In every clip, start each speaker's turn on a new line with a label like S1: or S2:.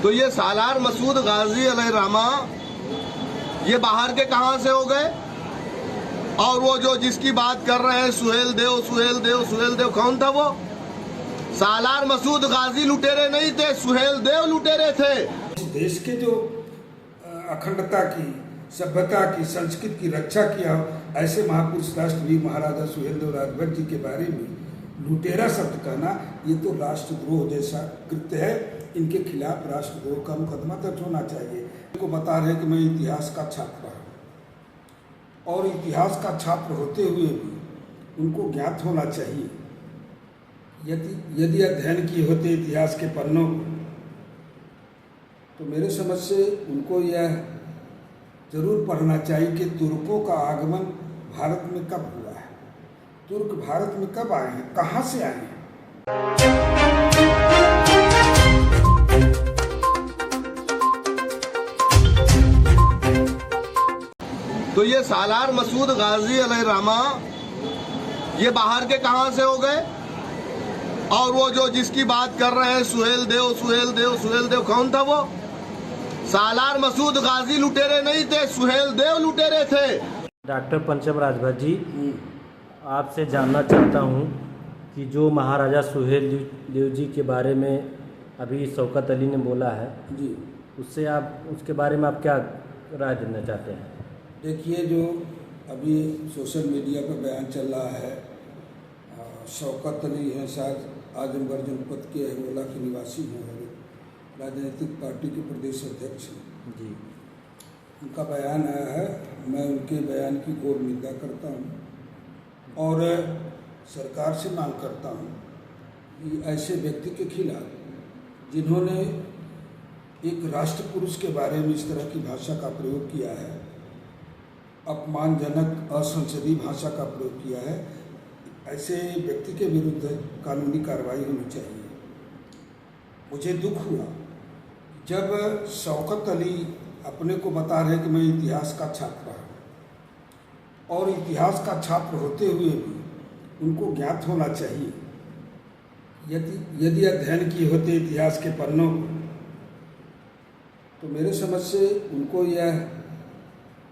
S1: तो ये सालार मसूद गाजी अलैहिर्रहमा ये बाहर के कहां से हो गए? और वो जो जिसकी बात कर रहे हैं सुहेल देव कौन था वो? सालार मसूद गाजी लुटेरे नहीं थे, सुहेल देव लुटेरे थे।
S2: देश के जो अखंडता की, सभ्यता की, संस्कृति की रक्षा किया ऐसे महापुरुष राष्ट्रवीर महाराजा सुहेल देव राजभर जी के बारे में लुटेरा शब्द कहना ये तो राष्ट्रद्रोह जैसा कृत्य है। इनके खिलाफ राष्ट्रद्रोह का मुकदमा दर्ज होना चाहिए। इनको बता रहे कि मैं इतिहास का छात्र हूँ और इतिहास का छात्र होते हुए भी उनको ज्ञात होना चाहिए, यदि अध्ययन किए होते इतिहास के पन्नों को तो मेरे समझ से उनको यह जरूर पढ़ना चाहिए कि तुर्कों का आगमन भारत में कब हुआ है, तुर्क भारत में कब आए हैं, कहाँ से आए हैं।
S1: तो ये सालार मसूद गाजी अलैहिर्रहमा ये बाहर के कहां से हो गए? और वो जो जिसकी बात कर रहे हैं सुहेल देव कौन था वो? सालार मसूद गाजी लुटेरे नहीं थे, सुहेल देव लुटेरे थे।
S3: डॉक्टर पंचम राजभर जी, आपसे जानना चाहता हूं कि जो महाराजा सुहेल देव जी के बारे में अभी शौकत अली ने बोला है
S2: जी,
S3: उसके बारे में आप क्या राय देना चाहते हैं?
S2: देखिए, जो अभी सोशल मीडिया पर बयान चल रहा है, शौकत अली हैं, शायद आजमगढ़ जनपद के अहरोला के निवासी हैं, राजनीतिक पार्टी के प्रदेश अध्यक्ष हैं
S3: जी।
S2: उनका बयान आया है, मैं उनके बयान की घोर निंदा करता हूं और सरकार से मांग करता हूं कि ऐसे व्यक्ति के खिलाफ जिन्होंने एक राष्ट्र पुरुष के बारे में इस तरह की भाषा का प्रयोग किया है, अपमानजनक असंसदीय भाषा का प्रयोग किया है, ऐसे व्यक्ति के विरुद्ध कानूनी कार्रवाई होनी चाहिए। मुझे दुख हुआ जब शौकत अली अपने को बता रहे कि मैं इतिहास का छात्र हूँ और इतिहास का छात्र होते हुए भी उनको ज्ञात होना चाहिए, यदि अध्ययन किए होते इतिहास के पन्नों को तो मेरे समझ से उनको यह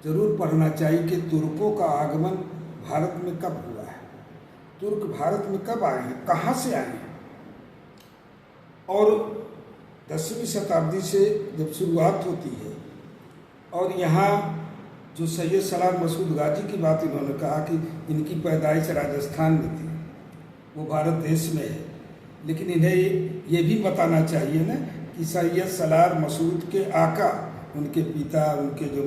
S2: जरूर पढ़ना चाहिए कि तुर्कों का आगमन भारत में कब हुआ है, तुर्क भारत में कब आए हैं, कहाँ से आए हैं। और 10वीं शताब्दी से जब शुरुआत होती है और यहाँ जो सैयद सलार मसूद गाजी की बात इन्होंने कहा कि इनकी पैदाइश राजस्थान में थी, वो भारत देश में है, लेकिन इन्हें ये भी बताना चाहिए ना कि सैयद सलार मसूद के आका, उनके पिता, उनके जो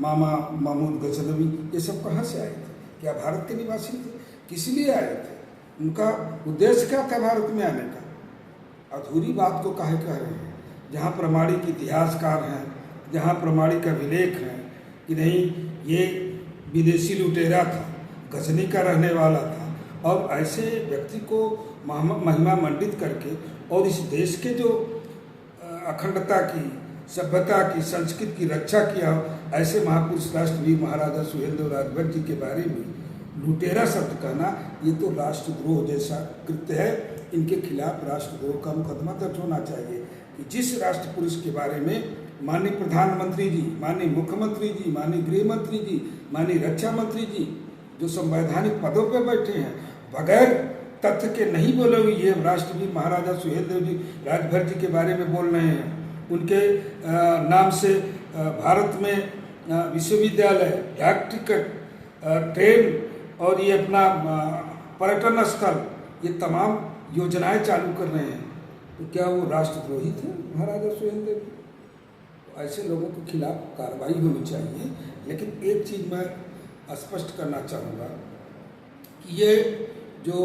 S2: मामा महमूद गजनवी, ये सब कहाँ से आए थे? क्या भारत के निवासी थे? किस लिए आए थे? उनका उद्देश्य क्या था भारत में आने का? अधूरी बात को काहे कह रहे हैं, जहाँ प्रमाणिक इतिहासकार हैं, जहाँ प्रमाणिक अभिलेख हैं कि नहीं ये विदेशी लुटेरा था, गजनी का रहने वाला था, और ऐसे व्यक्ति को महिमा मंडित करके और इस देश के जो अखंडता की, सभ्यता की, संस्कृति की रक्षा किया ऐसे महापुरुष राष्ट्रवीर महाराजा सुहेल देव राजभर जी के बारे में लुटेरा शब्द कहना ये तो राष्ट्रद्रोह जैसा कृत्य है। इनके खिलाफ राष्ट्रद्रोह का मुकदमा दर्ज होना चाहिए कि जिस राष्ट्र पुरुष के बारे में माननीय प्रधानमंत्री जी, माननीय मुख्यमंत्री जी, माननीय गृह मंत्री जी, माननीय रक्षा मंत्री जी जो संवैधानिक पदों पर बैठे हैं, बगैर तथ्य के नहीं बोले हुए ये राष्ट्रवीर महाराजा सुहेल देव जी राजभर जी के बारे में बोल रहे हैं। उनके नाम से भारत में विश्वविद्यालय, डाक टिकट, ट्रेन और ये अपना पर्यटन स्थल, ये तमाम योजनाएं चालू कर रहे हैं, तो क्या वो राष्ट्रद्रोही थे महाराजा सुहेल देव? तो ऐसे लोगों के खिलाफ कार्रवाई होनी चाहिए। लेकिन एक चीज़ मैं स्पष्ट करना चाहूँगा कि ये जो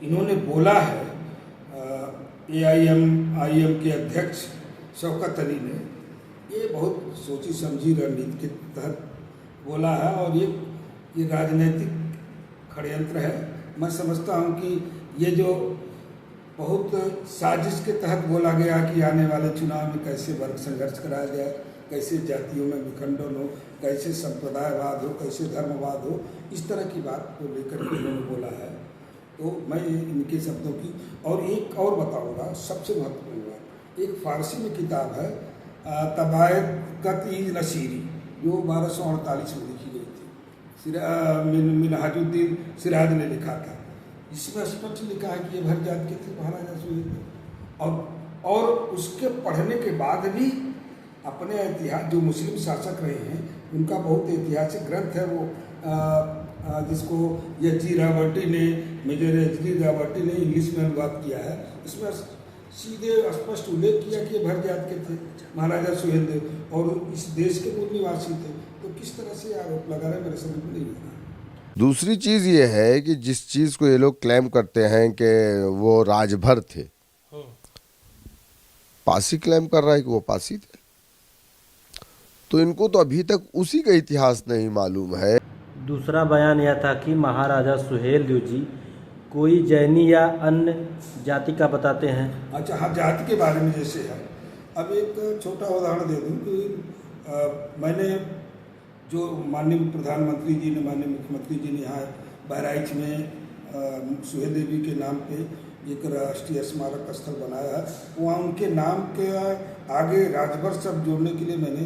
S2: इन्होंने बोला है AIM के अध्यक्ष शौकत अली ने, ये बहुत सोची समझी रणनीति के तहत बोला है और ये राजनीतिक षड्यंत्र है। मैं समझता हूँ कि ये जो बहुत साजिश के तहत बोला गया कि आने वाले चुनाव में कैसे वर्ग संघर्ष कराया जाए, कैसे जातियों में विखंडन हो, कैसे संप्रदायवाद हो, कैसे धर्मवाद हो, इस तरह की बात को लेकर के उन्होंने बोला है। तो मैं इनके शब्दों की और एक और बताऊंगा, सबसे महत्वपूर्ण बात, एक फारसी में किताब है तबायत-ई-नसीरी, जो 1248 में लिखी गई थी, मिनहाजुद्दीन सिराज ने लिखा था। इसमें स्पष्ट लिखा है कि ये भर जात के थे महाराजा सुहेल देव। और उसके पढ़ने के बाद भी अपने इतिहास, जो मुस्लिम शासक रहे हैं उनका बहुत ऐतिहासिक ग्रंथ है वो, जिसको एच.जी. रॉबर्टी ने, मेजर एच.जी. रॉबर्टी ने इंग्लिश में अनुवाद किया है। इसमें सीधे स्पष्ट उल्लेख किया कि ये भर जात के थे महाराजा सुहेल देव और इस देश के मूल निवासी थे। तो किस तरह से आरोप लगा रहे मेरे समझ में नहीं आता।
S1: दूसरी चीज़ ये है कि जिस चीज़ को ये लोग क्लेम करते हैं कि वो राजभर थे, पासी क्लेम कर रहा है कि वो पासी थे, तो इनको तो अभी तक उसी का इतिहास नहीं मालूम है।
S3: दूसरा बयान यह था कि महाराजा सुहेल देव जी कोई जैनी या अन्य जाति का बताते हैं।
S2: अच्छा हाँ, जाति के बारे में जैसे है, अब एक छोटा उदाहरण दे दूँ कि मैंने जो माननीय प्रधानमंत्री जी ने, माननीय मुख्यमंत्री जी ने यहाँ बहराइच में सुहेल देवी के नाम पे एक राष्ट्रीय स्मारक स्थल बनाया है, वहाँ उनके नाम के आगे राजभर शब्द जोड़ने के लिए मैंने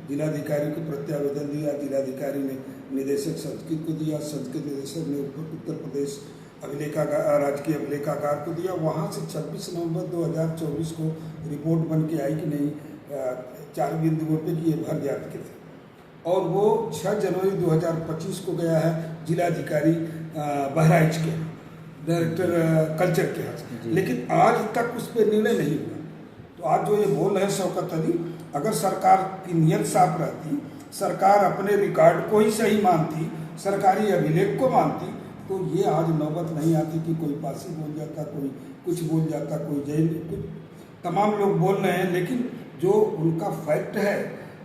S2: जिलाधिकारी को प्रत्यावेदन दिया। जिलाधिकारी ने निदेशक संस्कृत को दिया, संस्कृत निदेशक ने उत्तर प्रदेश अभिलेखागार, राजकीय अभिलेखागार को दिया। वहाँ से 26 नवंबर 2024 को रिपोर्ट बन के आई कि नहीं, 4 बिंदुओं पे कि ये भर जात के थे, और वो 6 जनवरी 2025 को गया है जिलाधिकारी बहराइच के डायरेक्टर कल्चर के हाथ, लेकिन आज तक उस पर निर्णय नहीं हुआ। तो आज जो ये बोल रहे हैं शौकत अली, अगर सरकार की नीयत साफ रहती, सरकार अपने रिकॉर्ड को ही सही मानती, सरकारी अभिलेख को मानती, तो ये आज नौबत नहीं आती कि कोई पासी बोल जाता, कोई कुछ बोल जाता, कोई जैन, कुछ तमाम लोग बोल रहे हैं। लेकिन जो उनका फैक्ट है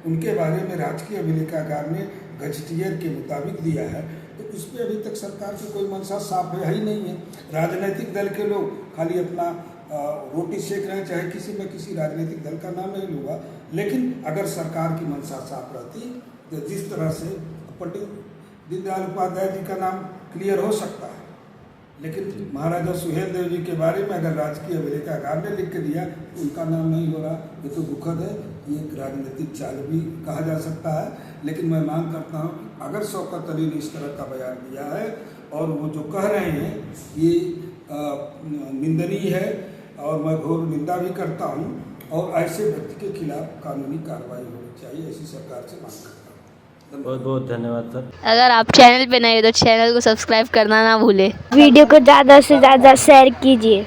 S2: उनके बारे में राजकीय अभिलेखागार ने गजटियर के मुताबिक दिया है, तो उस पर अभी तक सरकार की कोई मंशा साफ है ही नहीं है। राजनीतिक दल के लोग खाली अपना रोटी सेक रहे हैं, चाहे किसी में किसी राजनीतिक दल का नाम नहीं लूँगा, लेकिन अगर सरकार की मंशा साफ रहती तो जिस तरह से पंडित दीनदयाल उपाध्याय जी का नाम क्लियर हो सकता है, लेकिन महाराजा सुहेल देव जी के बारे में अगर राजकीय अभिलेखागार ने लिख के दिया तो उनका नाम नहीं हो रहा, ये तो दुखद है। ये एक राजनीतिक चाल भी कहा जा सकता है। लेकिन मैं मांग करता हूँ कि अगर शौकत अली ने इस तरह का बयान दिया है और वो जो कह रहे हैं ये निंदनीय है, और मैं घोर निंदा भी करता हूँ, और ऐसे व्यक्ति के खिलाफ कानूनी कार्रवाई होनी चाहिए, ऐसी सरकार से मांग करता हूँ।
S3: बहुत बहुत धन्यवाद सर।
S4: अगर आप चैनल पे नए हो तो चैनल को सब्सक्राइब करना ना भूले।
S5: वीडियो को ज़्यादा से ज़्यादा शेयर कीजिए।